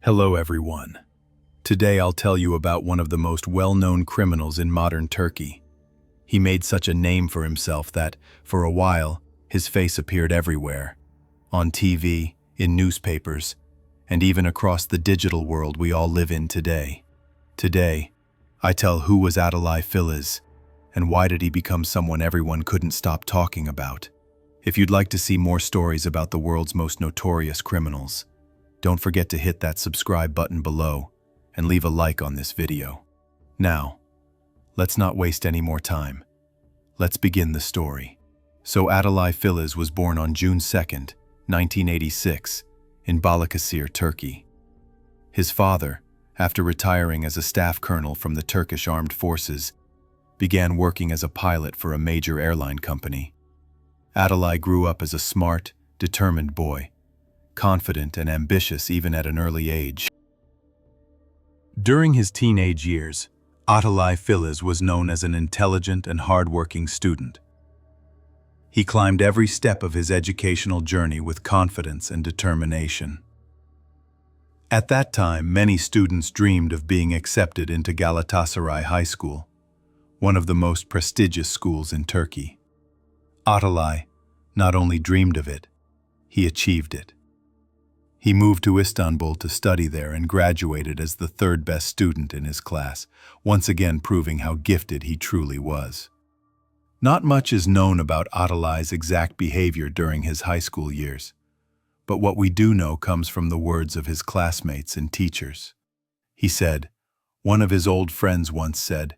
Hello everyone. Today I'll tell you about one of the most well-known criminals in modern Turkey. He made such a name for himself that, for a while, his face appeared everywhere. On TV, in newspapers, and even across the digital world we all live in today. Today, I tell who was Atalay Filiz, and why did he become someone everyone couldn't stop talking about. If you'd like to see more stories about the world's most notorious criminals, don't forget to hit that subscribe button below and leave a like on this video. Now, let's not waste any more time. Let's begin the story. So Atalay Filiz was born on June 2nd, 1986, in Balıkesir, Turkey. His father, after retiring as a staff colonel from the Turkish Armed Forces, began working as a pilot for a major airline company. Atalay grew up as a smart, determined boy, confident and ambitious even at an early age. During his teenage years, Atalay Filiz was known as an intelligent and hard-working student. He climbed every step of his educational journey with confidence and determination. At that time, many students dreamed of being accepted into Galatasaray High School, one of the most prestigious schools in Turkey. Atalay not only dreamed of it, he achieved it. He moved to Istanbul to study there and graduated as the third best student in his class, once again proving how gifted he truly was. Not much is known about Atalay's exact behavior during his high school years, but what we do know comes from the words of his classmates and teachers. He said, one of his old friends once said,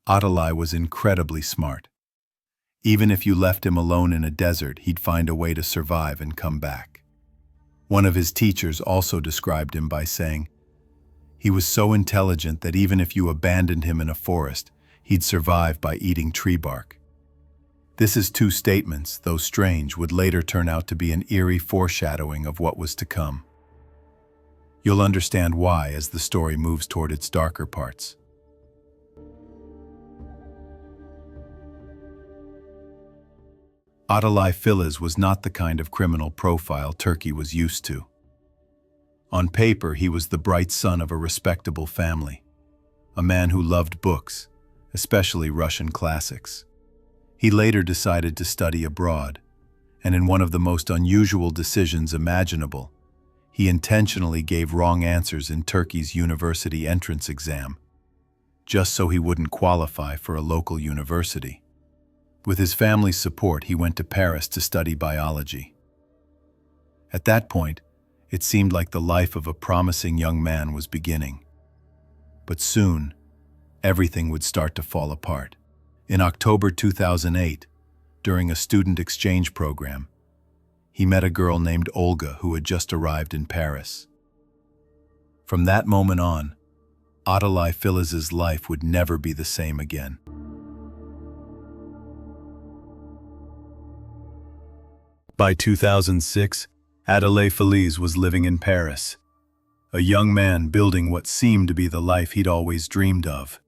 Atalay was incredibly smart. Even if you left him alone in a desert, he'd find a way to survive and come back. One of his teachers also described him by saying, he was so intelligent that even if you abandoned him in a forest, he'd survive by eating tree bark. This is two statements, though strange, would later turn out to be an eerie foreshadowing of what was to come. You'll understand why as the story moves toward its darker parts. Atalay Filiz was not the kind of criminal profile Turkey was used to. On paper, he was the bright son of a respectable family, a man who loved books, especially Russian classics. He later decided to study abroad, and in one of the most unusual decisions imaginable, he intentionally gave wrong answers in Turkey's university entrance exam, just so he wouldn't qualify for a local university. With his family's support, he went to Paris to study biology. At that point, it seemed like the life of a promising young man was beginning. But soon, everything would start to fall apart. In October 2008, during a student exchange program, he met a girl named Olga who had just arrived in Paris. From that moment on, Atalay Filiz's life would never be the same again. By 2006, Atalay Filiz was living in Paris, a young man building what seemed to be the life he'd always dreamed of.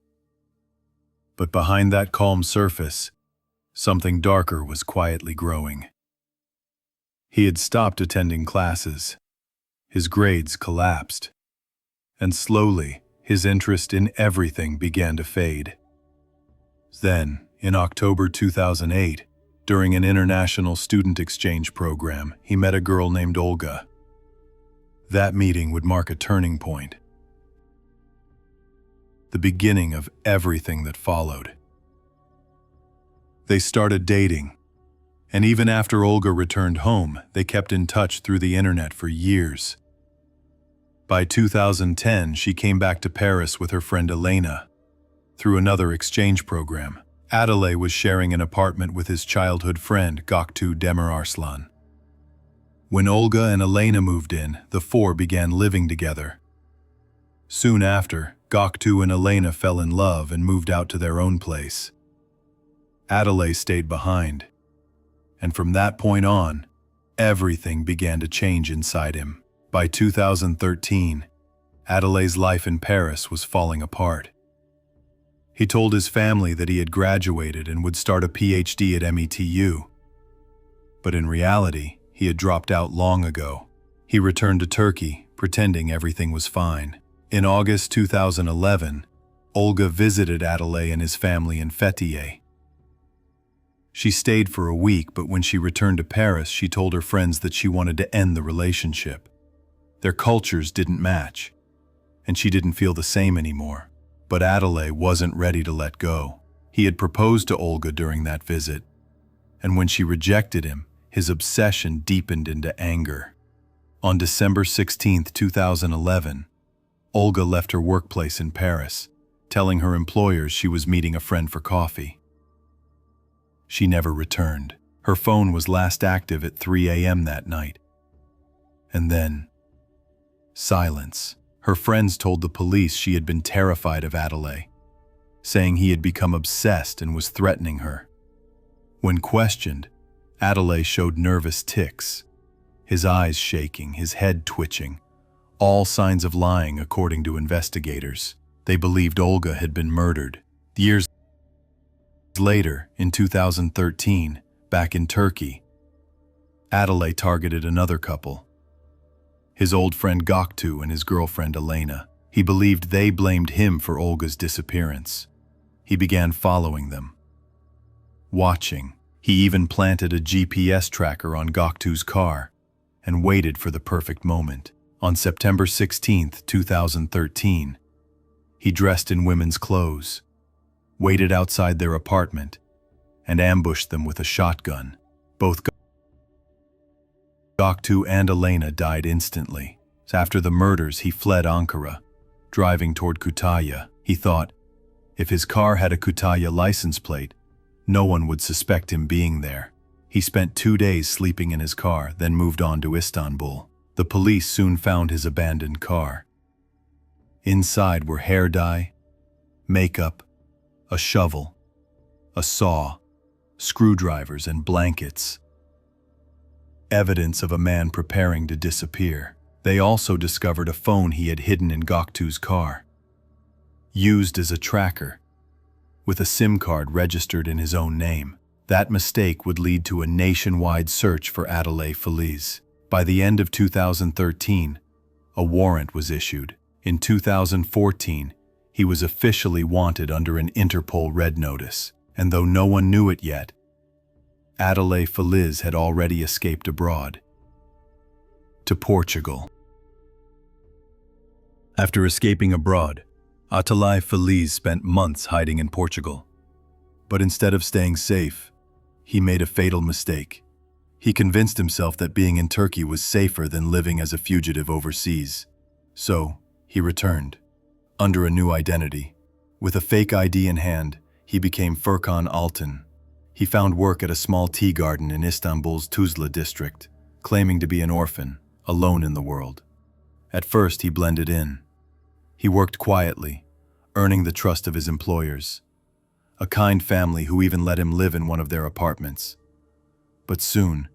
But behind that calm surface, something darker was quietly growing. He had stopped attending classes. His grades collapsed. And slowly, his interest in everything began to fade. Then, in October 2008, during an international student exchange program, he met a girl named Olga. That meeting would mark a turning point, the beginning of everything that followed. They started dating, and even after Olga returned home, they kept in touch through the internet for years. By 2010, she came back to Paris with her friend Elena through another exchange program. Atalay was sharing an apartment with his childhood friend, demeanor. When Olga and Elena moved in, the four began living together. Soon after, Göktuğ and Elena fell in love and moved out to their own place. Atalay stayed behind, and from that point on, everything began to change inside him. By 2013, Atalay's life in Paris was falling apart. He told his family that he had graduated and would start a PhD at METU. But in reality, he had dropped out long ago. He returned to Turkey, pretending everything was fine. In August 2011, Olga visited Adelaide and his family in Fethiye. She stayed for a week, but when she returned to Paris, she told her friends that she wanted to end the relationship. Their cultures didn't match, and she didn't feel the same anymore. But Adelaide wasn't ready to let go. He had proposed to Olga during that visit, and when she rejected him, his obsession deepened into anger. On December 16, 2011, Olga left her workplace in Paris, telling her employers she was meeting a friend for coffee. She never returned. Her phone was last active at 3 a.m. that night. And then, silence. Her friends told the police she had been terrified of Adelaide, saying he had become obsessed and was threatening her. When questioned, Adelaide showed nervous tics, his eyes shaking, his head twitching, all signs of lying according to investigators. They believed Olga had been murdered. Years later, in 2013, back in Turkey, Adelaide targeted another couple, his old friend Göktuğ and his girlfriend Elena. He believed they blamed him for Olga's disappearance. He began following them, watching. He even planted a GPS tracker on Göktuğ's car and waited for the perfect moment. On September 16, 2013, he dressed in women's clothes, waited outside their apartment, and ambushed them with a shotgun. Both Göktuğ and Elena died instantly. After the murders, he fled Ankara, driving toward Kütahya. He thought, if his car had a Kütahya license plate, no one would suspect him being there. He spent 2 days sleeping in his car, then moved on to Istanbul. The police soon found his abandoned car. Inside were hair dye, makeup, a shovel, a saw, screwdrivers, and blankets. Evidence of a man preparing to disappear. They also discovered a phone he had hidden in Göktuğ's car, used as a tracker, with a SIM card registered in his own name. That mistake would lead to a nationwide search for Adelaide Feliz. By the end of 2013, a warrant was issued. In 2014, he was officially wanted under an Interpol Red Notice, and though no one knew it yet, Adelaide Feliz had already escaped abroad, to Portugal. After escaping abroad, Adelaide Feliz spent months hiding in Portugal. But instead of staying safe, he made a fatal mistake. He convinced himself that being in Turkey was safer than living as a fugitive overseas. So, he returned, under a new identity. With a fake ID in hand, he became Furkan Altın. He found work at a small tea garden in Istanbul's Tuzla district, claiming to be an orphan, alone in the world. At first, he blended in. He worked quietly, earning the trust of his employers, a kind family who even let him live in one of their apartments. But soon,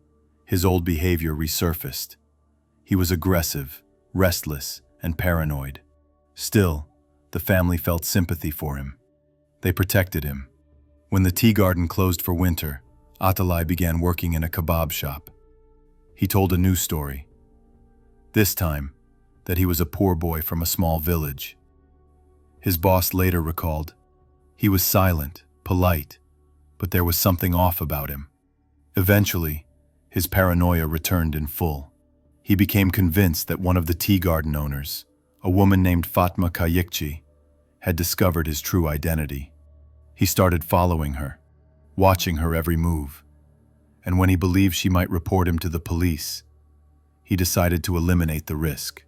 his old behavior resurfaced. He was aggressive, restless, and paranoid. Still, the family felt sympathy for him. They protected him. When the tea garden closed for winter, Atalay began working in a kebab shop. He told a new story. This time, that he was a poor boy from a small village. His boss later recalled, he was silent, polite, but there was something off about him. Eventually, his paranoia returned in full. He became convinced that one of the tea garden owners, a woman named Fatma Kayıkçı, had discovered his true identity. He started following her, watching her every move, and when he believed she might report him to the police, he decided to eliminate the risk.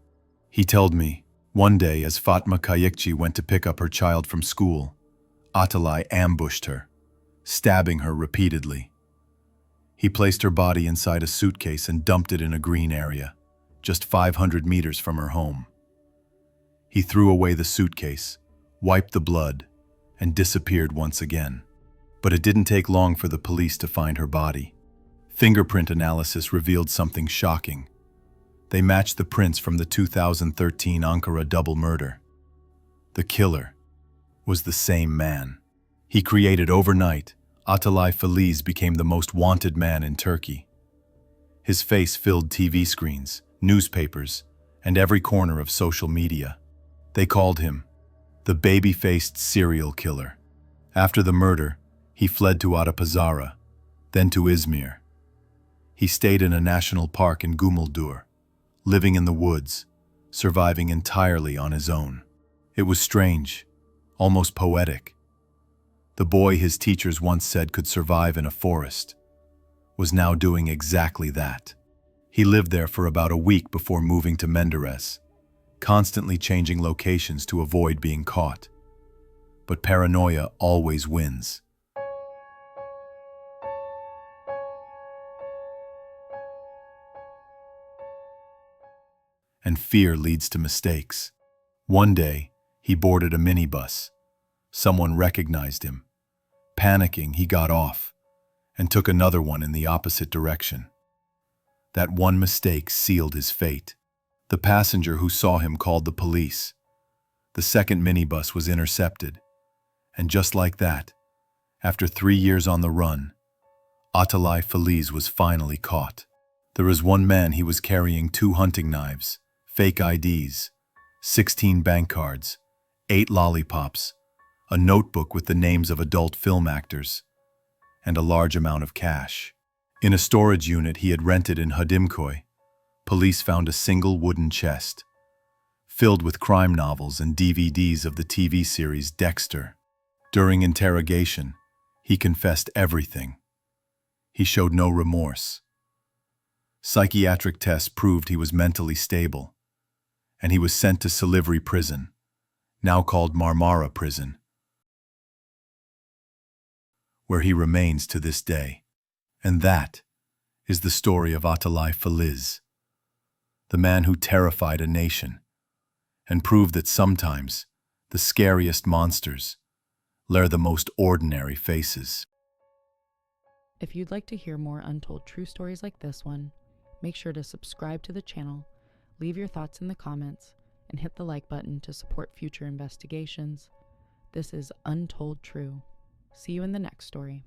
He told me, one day as Fatma Kayıkçı went to pick up her child from school, Atalay ambushed her, stabbing her repeatedly. He placed her body inside a suitcase and dumped it in a green area, just 500 meters from her home. He threw away the suitcase, wiped the blood, and disappeared once again. But it didn't take long for the police to find her body. Fingerprint analysis revealed something shocking. They matched the prints from the 2013 Ankara double murder. The killer was the same man. He created overnight, Atalay Feliz became the most wanted man in Turkey. His face filled TV screens, newspapers, and every corner of social media. They called him the baby-faced serial killer. After the murder, he fled to Adapazarı, then to Izmir. He stayed in a national park in Gümüldür, living in the woods, surviving entirely on his own. It was strange, almost poetic. The boy his teachers once said could survive in a forest was now doing exactly that. He lived there for about a week before moving to Menderes, constantly changing locations to avoid being caught. But paranoia always wins. And fear leads to mistakes. One day, he boarded a minibus. Someone recognized him. Panicking, he got off and took another one in the opposite direction. That one mistake sealed his fate. The passenger who saw him called the police. The second minibus was intercepted. And just like that, after 3 years on the run, Atalay Filiz was finally caught. There was one man he was carrying 2 hunting knives, fake IDs, 16 bank cards, 8 lollipops, a notebook with the names of adult film actors, and a large amount of cash. In a storage unit he had rented in Hadimköy, police found a single wooden chest, filled with crime novels and DVDs of the TV series Dexter. During interrogation, he confessed everything. He showed no remorse. Psychiatric tests proved he was mentally stable, and he was sent to Silivri prison, now called Marmara prison, where he remains to this day. And that is the story of Atalay Filiz, the man who terrified a nation and proved that sometimes the scariest monsters lure the most ordinary faces. If you'd like to hear more untold true stories like this one, make sure to subscribe to the channel, leave your thoughts in the comments, and hit the like button to support future investigations. This is Untold True. See you in the next story.